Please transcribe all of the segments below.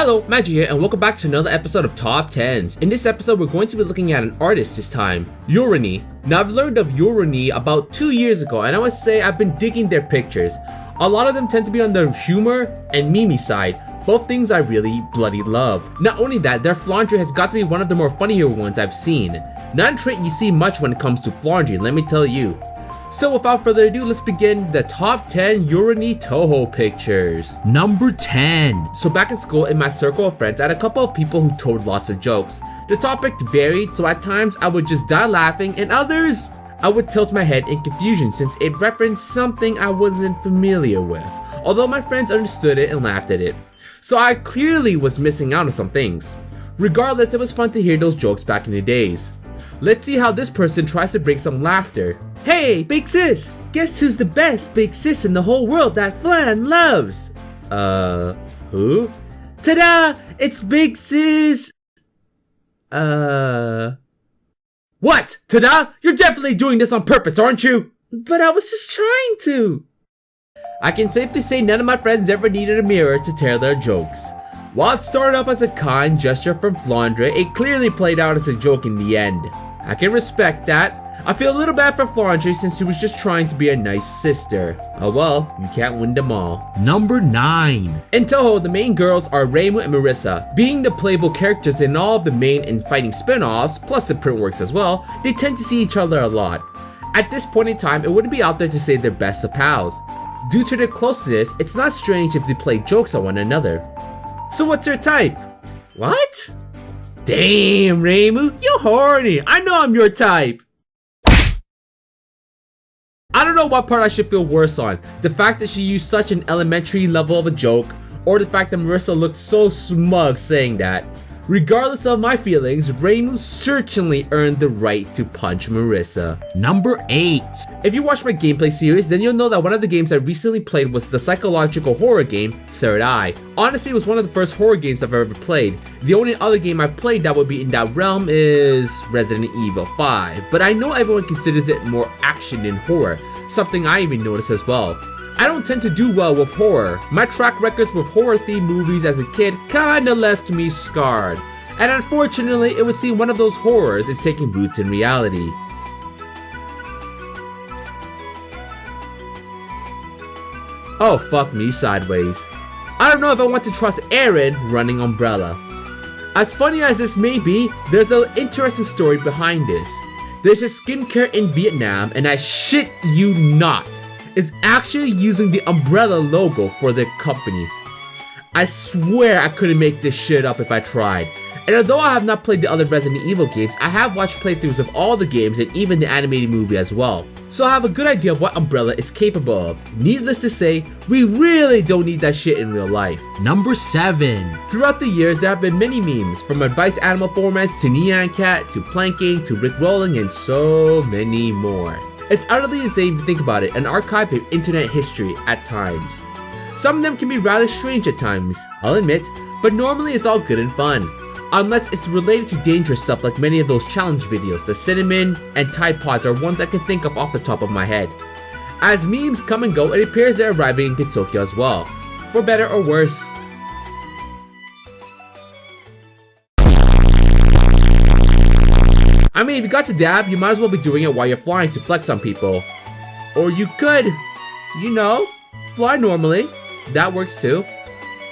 Hello, Magi here, and welcome back to another episode of Top 10s. In this episode, we're going to be looking at an artist this time, Yoruny. Now, I've learned of Yoruny about 2 years ago, and I would say I've been digging their pictures. A lot of them tend to be on the humor and meme side, both things I really bloody love. Not only that, their Flandre has got to be one of the more funnier ones I've seen. Not a trait you see much when it comes to Flandre, let me tell you. So without further ado, let's begin the top 10 Yoruny Touhou pictures. Number 10. So back in school, in my circle of friends, I had a couple of people who told lots of jokes. The topic varied, so at times I would just die laughing, and others, I would tilt my head in confusion since it referenced something I wasn't familiar with, although my friends understood it and laughed at it. So I clearly was missing out on some things. Regardless, it was fun to hear those jokes back in the days. Let's see how this person tries to bring some laughter. Hey, big sis! Guess who's the best big sis in the whole world that Flan loves? Who? Ta-da! It's big sis! What? Ta-da? You're definitely doing this on purpose, aren't you? But I was just trying to. I can safely say none of my friends ever needed a mirror to tell their jokes. While it started off as a kind gesture from Flandre, it clearly played out as a joke in the end. I can respect that. I feel a little bad for Flandre since she was just trying to be a nice sister. Oh well, you can't win them all. Number 9. In Touhou, the main girls are Yoruny and Marissa. Being the playable characters in all of the main and fighting spin-offs, plus the print works as well, they tend to see each other a lot. At this point in time, it wouldn't be out there to say they're best of pals. Due to their closeness, it's not strange if they play jokes on one another. So what's your type? What? Damn, Yoruny, you're horny. I know I'm your type. I don't know what part I should feel worse on. The fact that she used such an elementary level of a joke, or the fact that Marissa looked so smug saying that. Regardless of my feelings, Yoruny certainly earned the right to punch Marissa. Number 8. If you watch my gameplay series, then you'll know that one of the games I recently played was the psychological horror game, Third Eye. Honestly, it was one of the first horror games I've ever played. The only other game I've played that would be in that realm is Resident Evil 5, but I know everyone considers it more action than horror, something I even noticed as well. I don't tend to do well with horror. My track records with horror-themed movies as a kid kinda left me scarred. And unfortunately, it would seem one of those horrors is taking roots in reality. Oh, fuck me sideways. I don't know if I want to trust Aaron running Umbrella. As funny as this may be, there's an interesting story behind this. There's a skincare in Vietnam, and I shit you not, is actually using the Umbrella logo for their company. I swear I couldn't make this shit up if I tried. And although I have not played the other Resident Evil games, I have watched playthroughs of all the games and even the animated movie as well. So I have a good idea of what Umbrella is capable of. Needless to say, we really don't need that shit in real life. Number 7. Throughout the years, there have been many memes, from advice animal formats to Nyan Cat to planking to Rickrolling and so many more. It's utterly insane to think about it, an archive of internet history at times. Some of them can be rather strange at times, I'll admit, but normally it's all good and fun. Unless it's related to dangerous stuff like many of those challenge videos. The cinnamon and Tide Pods are ones I can think of off the top of my head. As memes come and go, it appears they're arriving in Tokyo as well, for better or worse. I mean, if you got to dab, you might as well be doing it while you're flying to flex on people. Or you could, you know, fly normally. That works too.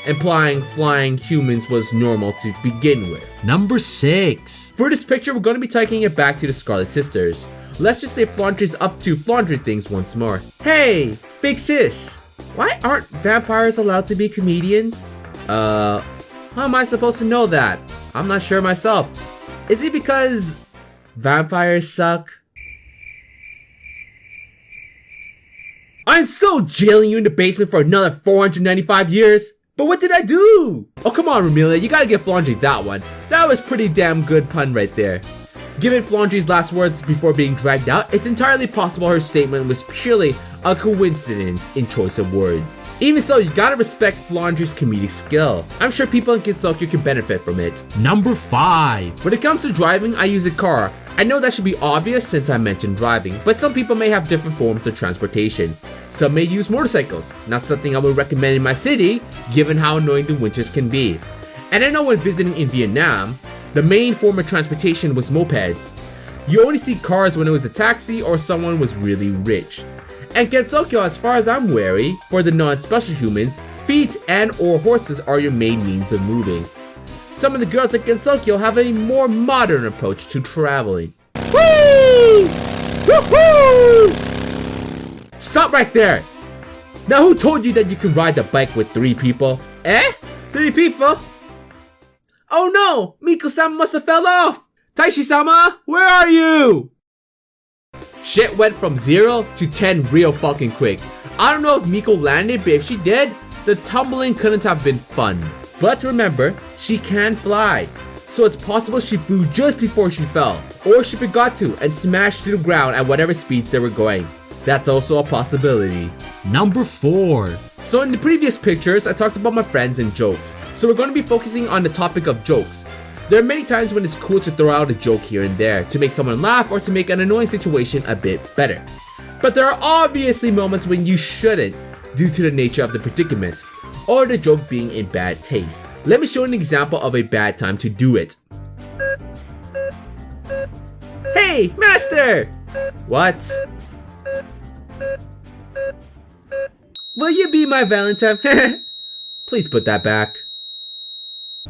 Implying flying humans was normal to begin with. Number 6. For this picture, we're going to be taking it back to the Scarlet Sisters. Let's just say Flandre's up to Flandre things once more. Hey, big sis, why aren't vampires allowed to be comedians? How am I supposed to know that? I'm not sure myself. Is it because vampires suck? I'm so jailing you in the basement for another 495 years. But what did I do? Oh, come on, Romelia, you gotta give Flandre that one. That was pretty damn good pun right there. Given Flandre's last words before being dragged out, it's entirely possible her statement was purely a coincidence in choice of words. Even so, you gotta respect Flandre's comedic skill. I'm sure people in Kinsokyo can benefit from it. Number 5. When it comes to driving, I use a car. I know that should be obvious since I mentioned driving, but some people may have different forms of transportation. Some may use motorcycles, not something I would recommend in my city, given how annoying the winters can be. And I know when visiting in Vietnam, the main form of transportation was mopeds. You only see cars when it was a taxi or someone was really rich. And Gensokyo, as far as I'm wary, for the non-special humans, feet and or horses are your main means of moving. Some of the girls at Gensokyo have a more modern approach to traveling. Whee! Woohoo! Stop right there! Now who told you that you can ride the bike with 3 people? Eh? 3 people? Oh no! Miko-sama must have fell off! Taishi-sama, where are you? Shit went from 0 to 10 real fucking quick. I don't know if Miko landed, but if she did, the tumbling couldn't have been fun. But remember, she can fly. So it's possible she flew just before she fell. Or she forgot to and smashed to the ground at whatever speeds they were going. That's also a possibility. Number 4. So in the previous pictures, I talked about my friends and jokes. So we're going to be focusing on the topic of jokes. There are many times when it's cool to throw out a joke here and there to make someone laugh or to make an annoying situation a bit better. But there are obviously moments when you shouldn't due to the nature of the predicament or the joke being in bad taste. Let me show an example of a bad time to do it. Hey, master! What? Will you be my Valentine? Please put that back.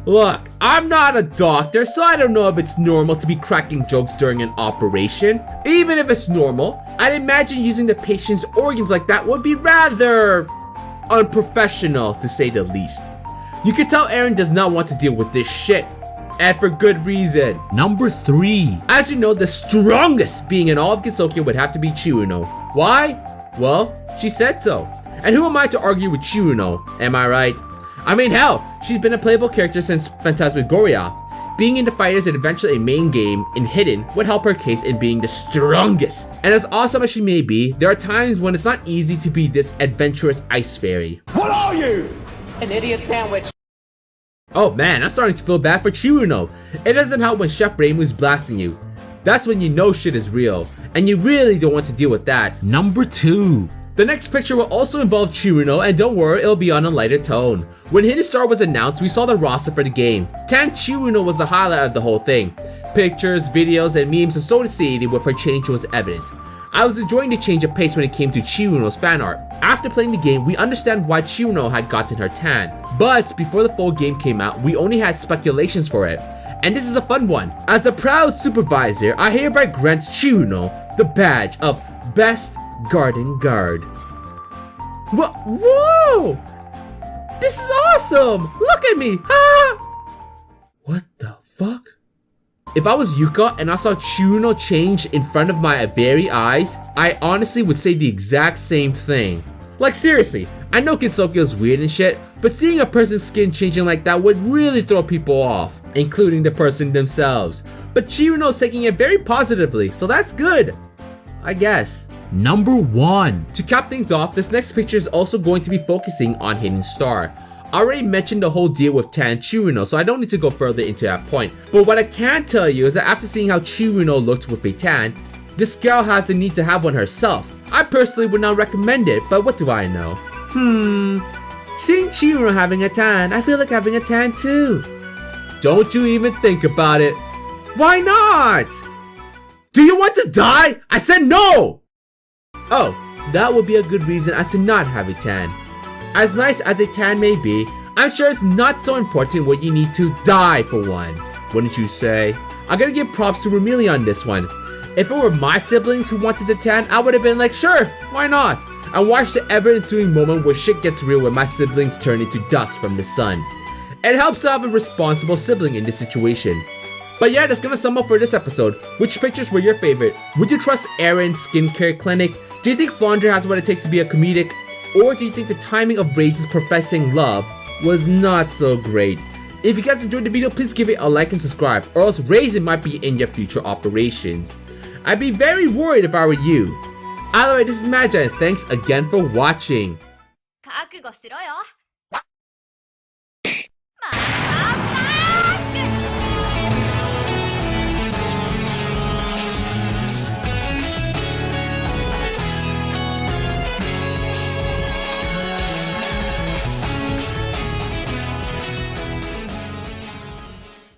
Look, I'm not a doctor, so I don't know if it's normal to be cracking jokes during an operation. Even if it's normal, I'd imagine using the patient's organs like that would be rather unprofessional, to say the least. You can tell Aaron does not want to deal with this shit, and for good reason. Number 3. As you know, the strongest being in all of Gensokyo would have to be Chiruno. Why? Well, she said so. And who am I to argue with Chiruno? Am I right? I mean, hell, she's been a playable character since Phantasmagoria. Being into fighters and eventually a main game in Hidden would help her case in being the strongest. And as awesome as she may be, there are times when it's not easy to be this adventurous ice fairy. What are you? An idiot sandwich. Oh man, I'm starting to feel bad for Chiruno. It doesn't help when Chef Reimu's blasting you. That's when you know shit is real, and you really don't want to deal with that. Number 2. The next picture will also involve Chiruno, and don't worry, it'll be on a lighter tone. When Hidden Star was announced, we saw the roster for the game. Tan Chiruno was the highlight of the whole thing. Pictures, videos, and memes associated with her change was evident. I was enjoying the change of pace when it came to Chiruno's fan art. After playing the game, we understand why Chiruno had gotten her tan. But before the full game came out, we only had speculations for it. And this is a fun one. As a proud supervisor, I hereby grant Chiruno the badge of Best Garden Guard. Whoa! This is awesome! Look at me! Ah! What the fuck? If I was Yuka and I saw Chiruno change in front of my very eyes, I honestly would say the exact same thing. Like seriously, I know Gensokyo is weird and shit, but seeing a person's skin changing like that would really throw people off, including the person themselves. But Chiruno is taking it very positively, so that's good, I guess. Number 1. To cap things off, this next picture is also going to be focusing on Hidden Star. I already mentioned the whole deal with Tan Chiruno, so I don't need to go further into that point. But what I can tell you is that after seeing how Chiruno looked with a tan, this girl has the need to have one herself. I personally would not recommend it, but what do I know? Seeing Chiruno having a tan, I feel like having a tan too. Don't you even think about it. Why not? Do you want to die? I said no! Oh, that would be a good reason as to not have a tan. As nice as a tan may be, I'm sure it's not so important when you need to die for one, wouldn't you say? I gotta give props to Rumili on this one. If it were my siblings who wanted the tan, I would have been like, sure, why not? And watch the ever ensuing moment where shit gets real when my siblings turn into dust from the sun. It helps to have a responsible sibling in this situation. But yeah, that's gonna sum up for this episode. Which pictures were your favorite? Would you trust Aaron's skincare clinic? Do you think Flandre has what it takes to be a comedic? Or do you think the timing of Raisin's professing love was not so great? If you guys enjoyed the video, please give it a like and subscribe, or else Raisin might be in your future operations. I'd be very worried if I were you. Either way, this is Magi, and thanks again for watching. 覚悟しろよ。